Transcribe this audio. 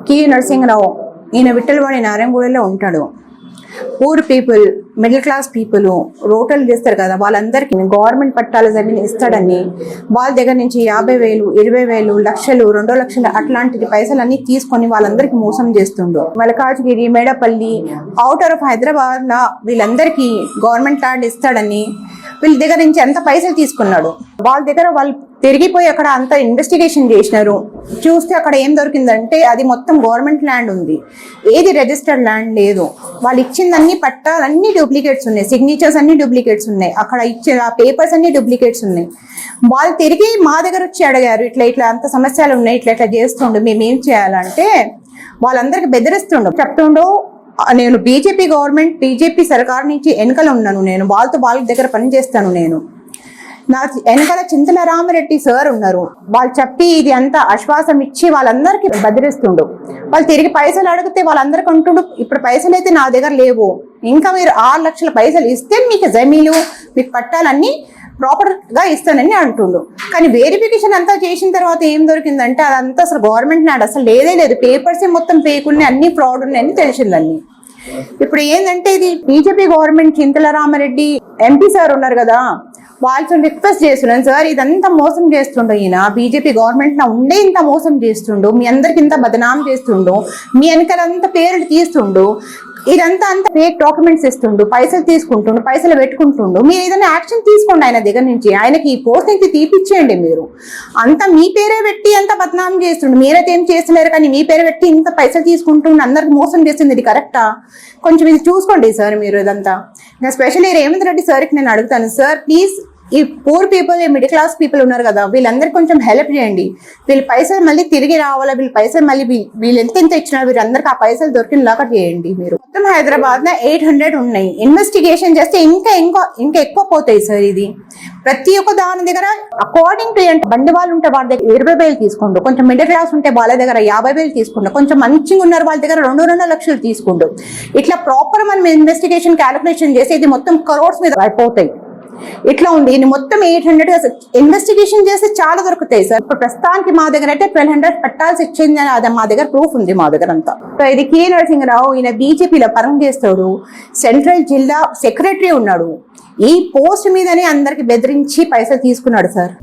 కి నరసింహరావు. ఈయన విఠలవాడి నారాయణగూడలో ఉంటాడు. Poor people, middle class people రోటలు చేస్తారు కదా, వాళ్ళందరికీ గవర్నమెంట్ పట్టాల జమీన్ ఇస్తాడని వాళ్ళ దగ్గర నుంచి 50,000, 20,000, లక్షలు, 2 లక్షలు అట్లాంటి పైసలన్నీ తీసుకొని వాళ్ళందరికీ మోసం చేస్తుండు. మల్కాజ్గిరి, మేడపల్లి, అవుటర్ ఆఫ్ హైదరాబాద్ లా వీళ్ళందరికీ గవర్నమెంట్ ల్యాండ్ ఇస్తాడని వీళ్ళ దగ్గర నుంచి ఎంత పైసలు తీసుకున్నాడు. వాళ్ళ దగ్గర వాళ్ళు తిరిగిపోయి అక్కడ అంత ఇన్వెస్టిగేషన్ చేసినారు. చూస్తే అక్కడ ఏం దొరికిందంటే అది మొత్తం గవర్నమెంట్ ల్యాండ్ ఉంది, ఏది రిజిస్టర్డ్ ల్యాండ్ లేదు. వాళ్ళు ఇచ్చిందన్ని పట్టాలన్నీ డూప్లికేట్స్ ఉన్నాయి, సిగ్నేచర్స్ అన్ని డూప్లికేట్స్ ఉన్నాయి, అక్కడ ఇచ్చిన పేపర్స్ అన్ని డూప్లికేట్స్ ఉన్నాయి. వాళ్ళు తిరిగి మా దగ్గర వచ్చి అడిగారు, ఇట్లా ఇట్లా అంత సమస్యలు ఉన్నాయి, ఇట్లా ఇట్లా చేస్తుండు, మేము ఏం చేయాలంటే వాళ్ళందరికి బెదిరిస్తుండు. చెప్తుండో నేను బీజేపీ గవర్నమెంట్, బీజేపీ సర్కార్ నుంచి వెనకల ఉన్నాను, నేను వాళ్ళ దగ్గర పనిచేస్తాను. నేను నా వెనకాల చింతల రామరెడ్డి సార్ ఉన్నారు. వాళ్ళు చెప్పి ఇది అంతా ఆశ్వాసం ఇచ్చి వాళ్ళందరికీ బెదిరిస్తుండు. వాళ్ళు తిరిగి పైసలు అడిగితే వాళ్ళందరికీ అంటుండు, ఇప్పుడు పైసలు అయితే నా దగ్గర లేవు, ఇంకా మీరు 6 లక్షల పైసలు ఇస్తే మీకు జమీలు, మీకు పట్టాలన్నీ ప్రాపర్ గా ఇస్తానని అంటుండు. కానీ వెరిఫికేషన్ అంతా చేసిన తర్వాత ఏం దొరికిందంటే అదంతా అసలు గవర్నమెంట్ ల్యాండ్ అసలు లేదే లేదు, పేపర్సే మొత్తం ఫేక్ ఉన్నాయి, అన్ని ఫ్రాడ్ ఉన్నాయని తెలిసిందని. ఇప్పుడు ఏంటంటే ఇది బీజేపీ గవర్నమెంట్, చింతల రామరెడ్డి ఎంపీ సార్ ఉన్నారు కదా, వాళ్ళతో రిక్వెస్ట్ చేస్తున్నాను, సార్ ఇదంతా మోసం చేస్తుండో, ఈయన బీజేపీ గవర్నమెంట్ నా ఉండే ఇంత మోసం చేస్తుండు, మీ అందరికి ఇంత బదనాం చేస్తుండు, మీ వెనకాలంతా పేర్లు తీస్తుండు, ఇదంతా అంత ఫేక్ డాక్యుమెంట్స్ ఇస్తుండు, పైసలు తీసుకుంటుండు, పైసలు పెట్టుకుంటుండు. మీరు ఏదైనా యాక్షన్ తీసుకోండి ఆయన దగ్గర నుంచి, ఆయనకి ఈ పోస్ట్ నుంచి తీపిచ్చేయండి. మీరు అంతా మీ పేరే పెట్టి అంత బదనాం చేస్తుండు, మీరైతే ఏం చేస్తున్నారు కానీ మీ పేరు పెట్టి ఇంత పైసలు తీసుకుంటుండు, అందరికి మోసం చేస్తుంది. ఇది కరెక్టా? కొంచెం ఇది చూసుకోండి సార్ మీరు ఇదంతా. ఇంకా స్పెషల్లీ రేవంత్ రెడ్డి సార్కి నేను అడుగుతాను, సార్ ప్లీజ్ ఈ పూర్ పీపుల్, ఈ మిడిల్ క్లాస్ పీపుల్ ఉన్నారు కదా, వీళ్ళందరికీ కొంచెం హెల్ప్ చేయండి. వీళ్ళ పైసలు మళ్ళీ తిరిగి రావాలా, వీళ్ళ పైసలు మళ్ళీ వీళ్ళు ఎంత ఇచ్చినారు వీళ్ళందరికీ ఆ పైసలు దొరికినలాగా చేయండి. మీరు మొత్తం హైదరాబాద్ లో 800 ఉన్నాయి, ఇన్వెస్టిగేషన్ చేస్తే ఇంకా ఎక్కువ పోతాయి సార్. ఇది ప్రతి ఒక్క దాని దగ్గర అకార్డింగ్ టు బండి వాళ్ళు ఉంటే వాళ్ళ దగ్గర 20,000 తీసుకుంటూ, కొంచెం మిడిల్ క్లాస్ ఉంటే వాళ్ళ దగ్గర 50,000 తీసుకుంటూ, కొంచెం మంచిగా ఉన్నారు వాళ్ళ దగ్గర 2 లక్షలు తీసుకుంటూ, ఇట్లా ప్రాపర్ మనం ఇన్వెస్టిగేషన్ క్యాలిక్యులేషన్ చేసి ఇది మొత్తం క్రోర్స్ మీద అయిపోతాయి. ఇట్లా ఉంది. ఇది మొత్తం 800 ఇన్వెస్టిగేషన్ చేస్తే చాలా దొరుకుతాయి సార్. ఇప్పుడు ప్రస్తుతానికి మా దగ్గర అయితే 1200 పట్టాల్సి ఇచ్చింది, అది మా దగ్గర ప్రూఫ్ ఉంది మా దగ్గర అంతా. సో ఇది కి నరసింహరావు, ఈయన బీజేపీలో పరం చేస్తాడు, సెంట్రల్ జిల్లా సెక్రటరీ ఉన్నాడు. ఈ పోస్ట్ మీదనే అందరికి బెదిరించి పైసలు తీసుకున్నాడు సార్.